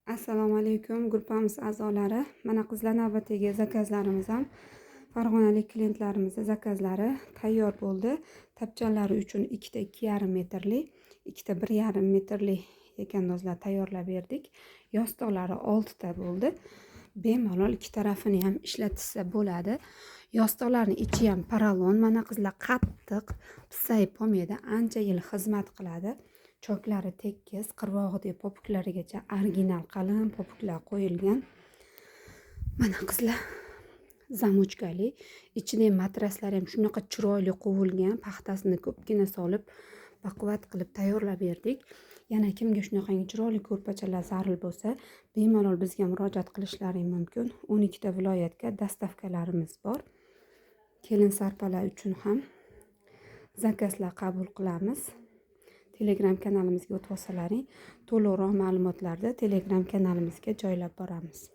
Assalomu alaykum gruppamiz a'zolari. Mana qizlar, navbatdagi zakazlarimiz ham farg'onalik klientlarimizning zakazlari tayyor bo'ldi. Tapchanlari uchun ikkita 2,5 metrli, ikkita 1,5 metrli ekandozlar tayyorlab berdik. Yostiqlari 6 ta bo'ldi. Bemalol ikki tarafini ham ishlatsa bo'ladi. Yostiqlarning ichi ham porolon. Mana qizlar qattiq pissayib pomeda ancha yil xizmat qiladi. Choklari tekis, qirg'og'idagi popuklarigacha original qalin popuklar qo'yilgan. Mana qizlar zamochkali, ichidagi matraslar ham shunaqa chiroyli qo'yilgan, paxtasini ko'pgina solib, baquvvat qilib tayyorlab berdik. Yana kimga shunaqangi chiroyli ko'rpachalar zarur bo'lsa, bemalol bizga murojaat qilishlari mumkin. 12 ta viloyatga dastavkalarimiz bor. Kelin sarpalar uchun ham zakazlar qabul qilamiz. Telegram kanalimizga o'tib olsalaring, to'liqroq ma'lumotlarni Telegram kanalimizga joylab boramiz.